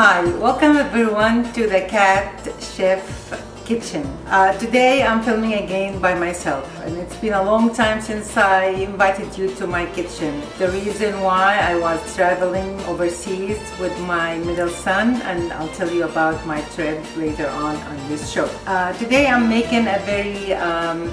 Hi, welcome everyone to the Cat Chef Kitchen. Today I'm filming again by myself, and it's been a long time since I invited you to my kitchen. The reason why I was traveling overseas with my middle son, and I'll tell you about my trip later on this show. Today I'm making a very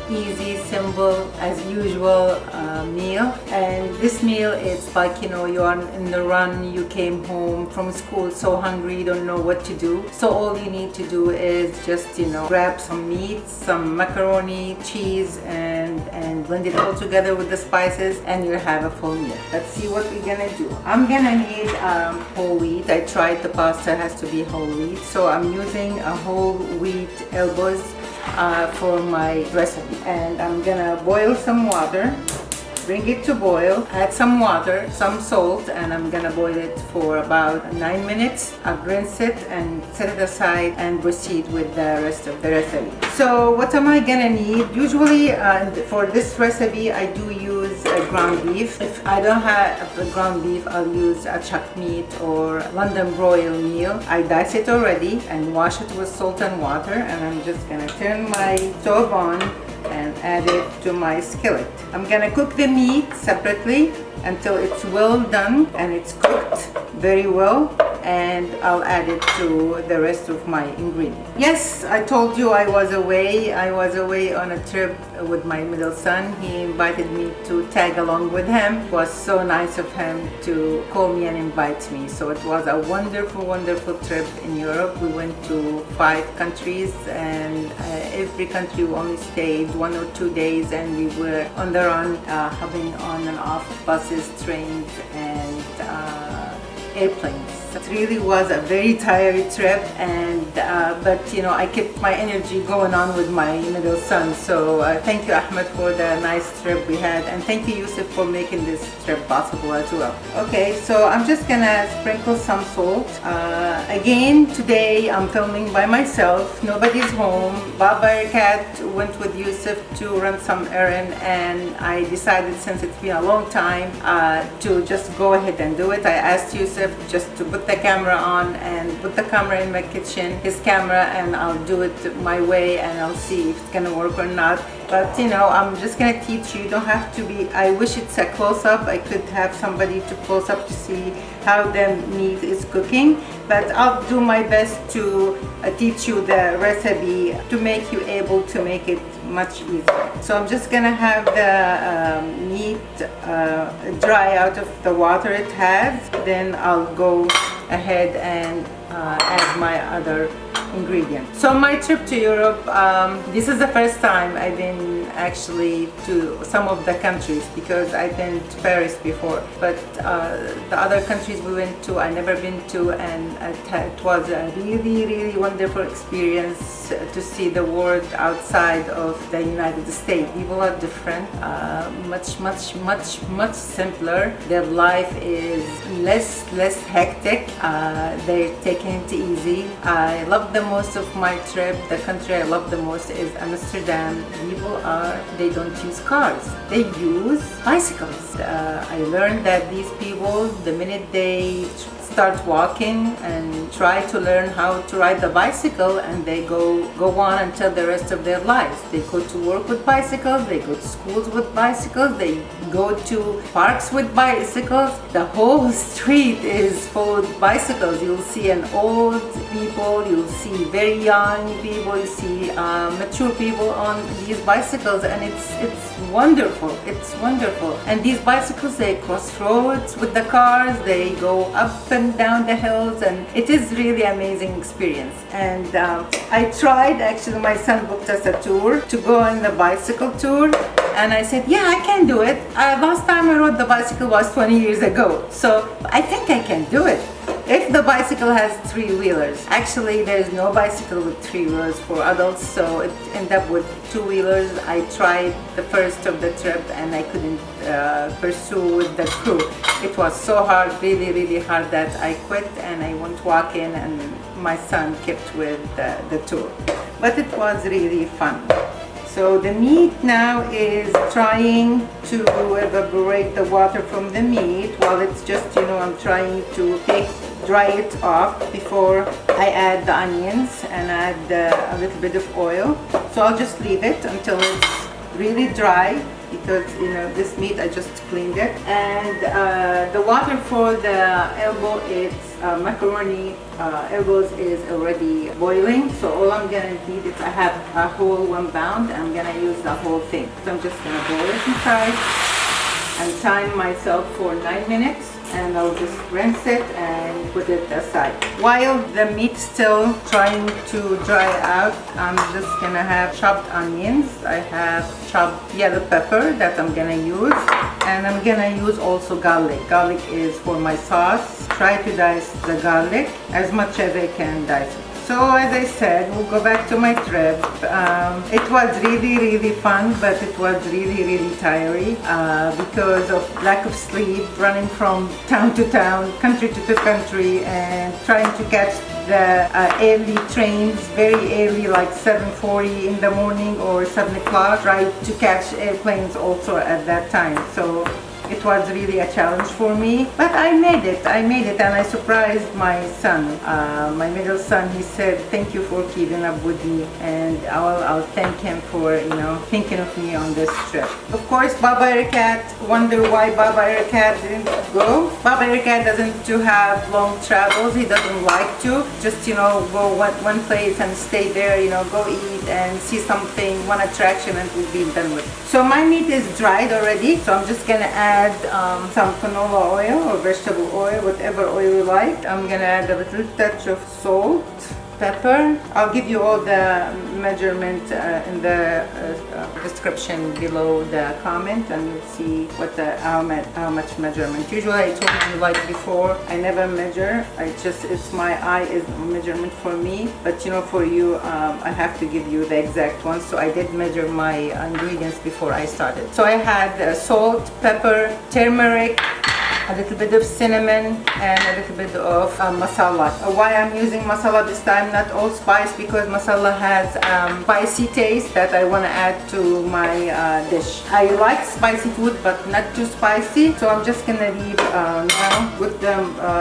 easy, simple, as usual meal, and this meal is like, you know, you're in the run, you came home from school so hungry, you don't know what to do. So all you need to do is just, you know, grab some meat, some macaroni, cheese, and blend it all together with the spices, and you'll have a full meal. Let's see what we're gonna do. I'm gonna need whole wheat. I tried the pasta has to be whole wheat, so I'm using a whole wheat elbows for my recipe. And I'm gonna boil some water, bring it to boil, add some water, some salt, and I'm gonna boil it for about 9 minutes. I'll rinse it and set it aside and proceed with the rest of the recipe. So what am I gonna need? Usually for this recipe I do use ground beef. If I don't have the ground beef, I'll use a chuck meat or London broil meal. I dice it already and wash it with salt and water, and I'm just gonna turn my stove on and add it to my skillet. I'm gonna cook the meat separately until it's well done and it's cooked very well, and I'll add it to the rest of my ingredients. Yes, I told you I was away. I was away on a trip with my middle son. He invited me to tag along with him. It was so nice of him to call me and invite me. So it was a wonderful trip in Europe. We went to 5 countries, and every country we only stayed 1 or 2 days, and we were on the run, hopping on and off buses, trains, and airplanes. It really was a very tiring trip, and but you know, I kept my energy going on with my middle son. So thank you, Ahmed, for the nice trip we had, and thank you, Yusuf, for making this trip possible as well. Okay, so I'm just gonna sprinkle some salt. Again, today I'm filming by myself. Nobody's home. Baba Cat went with Yusuf to run some errand, and I decided, since it's been a long time, to just go ahead and do it. I asked Yusuf just to put the camera on and put the camera in my kitchen, his camera, and I'll do it my way, and I'll see if it's gonna work or not. But you know, I'm just gonna teach you. You don't have to be, I wish it's a close-up. I could have somebody to close up to see how the meat is cooking, but I'll do my best to teach you the recipe to make you able to make it much easier. So I'm just gonna have the meat dry out of the water it has. Then I'll go ahead and add my other ingredients. So my trip to Europe, this is the first time I've been actually to some of the countries, because I've been to Paris before, but the other countries we went to I never been to, and it was a really wonderful experience to see the world outside of the United States. People are different, much simpler. Their life is less hectic. They're taking it easy. I love the most of my trip. The country I love the most is Amsterdam. They don't use cars, they use bicycles. I learned that these people, the minute they start walking and try to learn how to ride the bicycle, and they go on until the rest of their lives. They go to work with bicycles, they go to schools with bicycles, they go to parks with bicycles. The whole street is full of bicycles. You'll see an old people, you'll see very young people, you see mature people on these bicycles, and it's wonderful. It's wonderful. And these bicycles, they cross roads with the cars, they go up and down the hills, and it is really amazing experience. And I tried, actually my son booked us a tour to go on the bicycle tour, and I said, yeah, I can do it. Last time I rode the bicycle was 20 years ago, so I think I can do it. If the bicycle has 3-wheelers. Actually, there's no bicycle with 3 wheels for adults, so it ended up with 2-wheelers. I tried the first of the trip, and I couldn't pursue with the crew. It was so hard, really hard, that I quit and I went walking, and my son kept with the tour. But it was really fun. So the meat now is trying to evaporate the water from the meat while it's just, I'm trying to dry it off before I add the onions and add a little bit of oil. So I'll just leave it until it's really dry, because this meat I just cleaned it. And the water for the elbow, it's macaroni elbows, is already boiling. So all I'm gonna need, if I have a whole 1 pound, I'm gonna use the whole thing. So I'm just gonna boil it inside and time myself for 9 minutes, and I'll just rinse it and put it aside. While the meat's still trying to dry out, I'm just gonna have chopped onions. I have chopped yellow pepper that I'm gonna use, and I'm gonna use also garlic. Garlic is for my sauce. Try to dice the garlic as much as I can dice it. So as I said, we'll go back to my trip. It was really fun, but it was really tiring because of lack of sleep, running from town to town, country to country, and trying to catch the early trains, very early, like 7:40 in the morning or 7 o'clock. Tried to catch airplanes also at that time. So it was really a challenge for me, but I made it, and I surprised my son, my middle son. He said, "Thank you for keeping up with me," and I'll thank him for, thinking of me on this trip. Of course, Baba Ericat, wonder why Baba Ericat didn't go. Baba Ericat doesn't to have long travels. He doesn't like to just, go one place and stay there, go eat and see something, one attraction, and we'll be done with it. So my meat is dried already, so I'm just gonna add some canola oil or vegetable oil, whatever oil you like. I'm gonna add a little touch of salt, pepper. I'll give you all the measurement in the description below the comment, and you'll see what how much measurement. Usually I told you like before, I never measure. It's my eye is measurement for me, but for you, I have to give you the exact one. So I did measure my ingredients before I started. So I had salt, pepper, turmeric, a little bit of cinnamon, and a little bit of masala. Why I'm using masala this time, not all spice, because masala has spicy taste that I want to add to my dish. I like spicy food, but not too spicy, so I'm just gonna leave now with the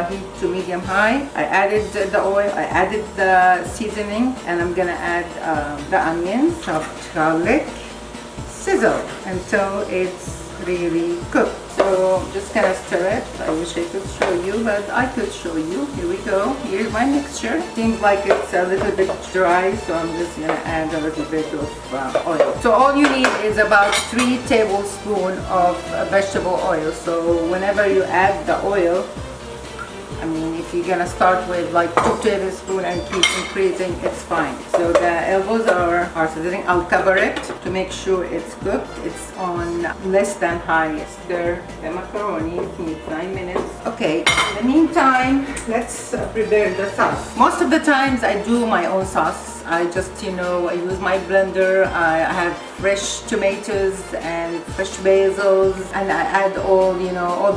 heat to medium high. I added the oil, I added the seasoning, and I'm gonna add the onions, chopped garlic, sizzle until it's really cooked. So I'm just gonna stir it. I wish I could show you, but I could show you. Here we go. Here's my mixture. Seems like it's a little bit dry, so I'm just gonna add a little bit of oil. So all you need is about 3 tablespoons of vegetable oil. So whenever you add the oil, if you're gonna start with like 2 tablespoons and keep increasing, it's fine. So the elbows are sizzling. I'll cover it to make sure it's cooked. It's on less than high. Stir the macaroni. It needs 9 minutes. Okay, in the meantime, let's prepare the sauce. Most of the times I do my own sauce. I just, I use my blender. I have fresh tomatoes and fresh basils, and I add all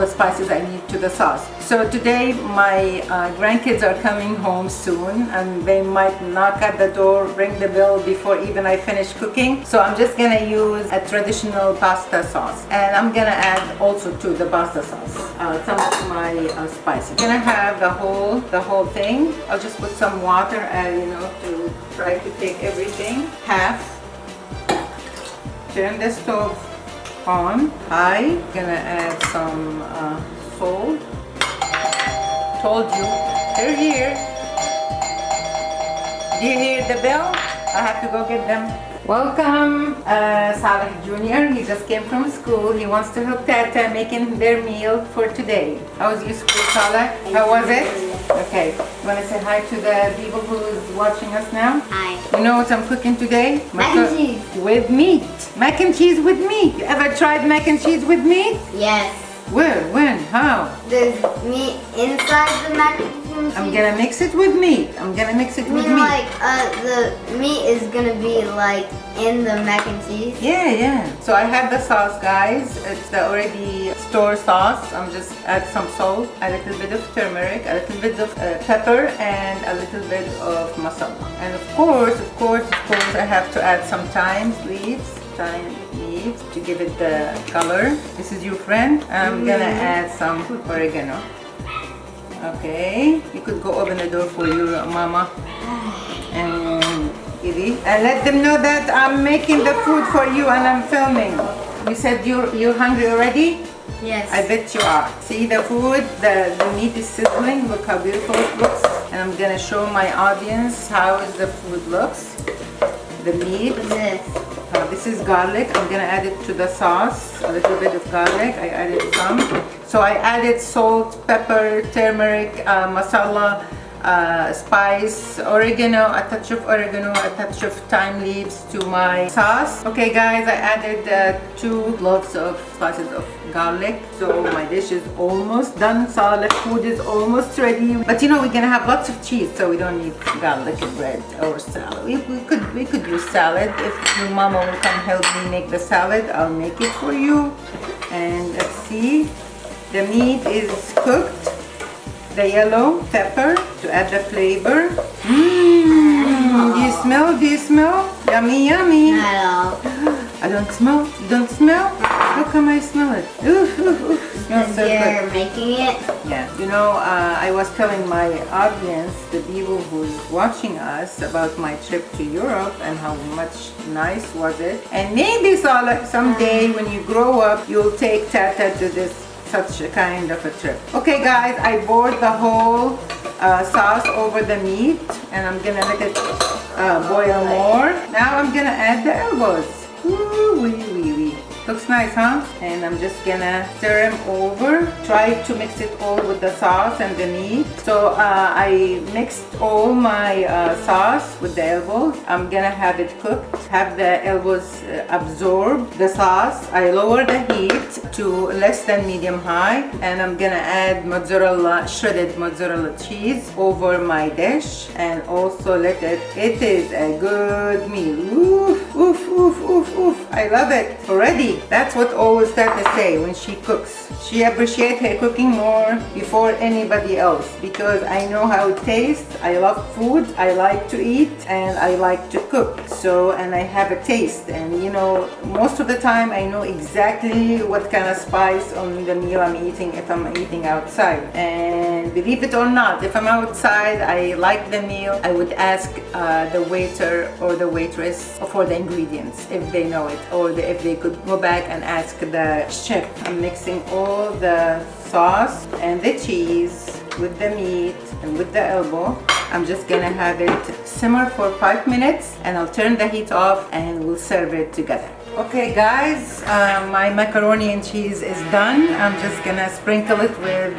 the spices I need to the sauce. So today my grandkids are coming home soon, and they might knock at the door, ring the bell before even I finish cooking. So I'm just gonna use a traditional pasta sauce, and I'm gonna add also to the pasta sauce some of my spices. I'm gonna have the whole thing. I'll just put some water, to try to take everything half. Turn the stove on high. Gonna add some salt. Told you, they're here. Do you hear the bell? I have to go get them. Welcome, Saleh Jr. He just came from school. He wants to help Tata making their meal for today. How was your school, Saleh? How was it? Okay. You want to say hi to the people who is watching us now? Hi. You know what I'm cooking today? Mac and cheese. With meat. Mac and cheese with meat. You ever tried mac and cheese with meat? Yes. Where? When? How? There's meat inside the mac and cheese. from I'm cheese? gonna mix it with meat. I'm gonna mix it I with mean, meat. like, the meat is gonna be like in the mac and cheese. Yeah. So I have the sauce, guys. It's the already store sauce. I'm just add some salt, a little bit of turmeric, a little bit of pepper, and a little bit of masala. And of course, I have to add some thyme leaves to give it the color. This is your friend. I'm gonna add some oregano. Okay, you could go open the door for your mama and Edie, and let them know that I'm making the food for you and I'm filming. You said you're hungry already? Yes. I bet you are. See the food, the meat is sizzling. Look how beautiful it looks. And I'm gonna show my audience how the food looks. The meat. This is garlic. I'm gonna add it to the sauce. A little bit of garlic. I added some. So I added salt, pepper, turmeric, masala, spice, oregano, a touch of oregano, a touch of thyme leaves to my sauce. Okay guys, I added 2 cloves of slices of garlic. So my dish is almost done. Salad food is almost ready. But you know, we're gonna have lots of cheese, so we don't need garlic bread or salad. We could use salad. If your mama will come help me make the salad, I'll make it for you. And let's see, the meat is cooked. The yellow pepper to add the flavor. Do you smell? Do you smell? Yummy, yummy. Hello. I don't smell. You don't smell? How come I smell it? Oof, oof, oof. Smells so You're good. making it? Yeah. You know, I was telling my audience, the people who's watching us, about my trip to Europe and how much nice was it. And maybe someday when you grow up, you'll take Tata to this such a kind of a trip. Okay guys, I poured the whole sauce over the meat and I'm gonna let it boil more. Now I'm gonna add the elbows. Ooh, wee. Looks nice, huh? And I'm just gonna stir them over. Try to mix it all with the sauce and the meat. So I mixed all my sauce with the elbows. I'm gonna have it cooked. Have the elbows absorb the sauce. I lower the heat to less than medium high. And I'm gonna add mozzarella, shredded mozzarella cheese over my dish. And also it is a good meal. Oof, oof, oof, oof, oof. I love it already. That's what always Tata say when she cooks. She appreciates her cooking more before anybody else because I know how it tastes. I love food. I like to eat and I like to cook. So, and I have a taste, and you know, most of the time I know exactly what kind of spice on the meal I'm eating if I'm eating outside. And believe it or not, if I'm outside, I like the meal, I would ask the waiter or the waitress for the ingredients if they know it, or if they could go back and ask the chef. I'm mixing all the sauce and the cheese with the meat and with the elbow. I'm just gonna have it simmer for 5 minutes and I'll turn the heat off and we'll serve it together. Okay guys, my macaroni and cheese is done. I'm just gonna sprinkle it with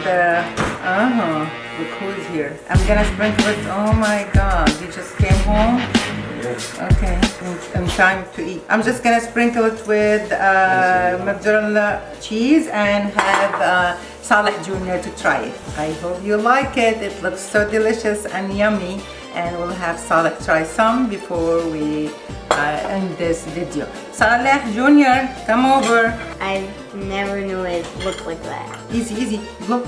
look who's here. I'm gonna sprinkle it. Oh my god, you just came home? Okay, in time to eat. I'm just gonna sprinkle it with mozzarella cheese and have Saleh Jr. to try it. I hope you like it. It looks so delicious and yummy, and we'll have Saleh try some before we end this video. Saleh Jr., come over. I never knew it looked like that. Easy, easy. Look.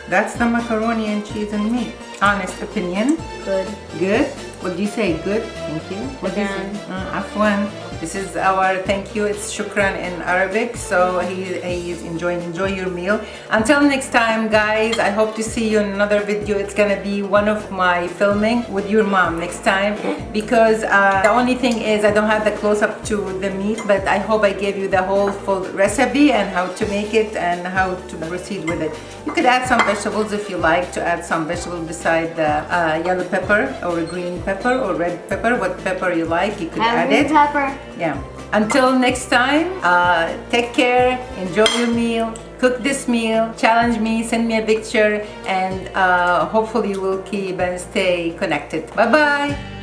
That's the macaroni and cheese and meat. Honest opinion. Good. Good? What do you say? Good? Thank you. What do you say? Afwan. This is our thank you. It's shukran in Arabic. So he is enjoy your meal. Until next time, guys, I hope to see you in another video. It's gonna be one of my filming with your mom next time, because the only thing is I don't have the close-up to the meat, but I hope I gave you the whole full recipe and how to make it and how to proceed with it. You could add some vegetables if you like to add some vegetables beside the yellow pepper or green pepper or red pepper. What pepper you like, you could add it. Pepper. Yeah. Until next time, take care, enjoy your meal, cook this meal, challenge me, send me a picture, and hopefully we'll keep and stay connected. Bye-bye.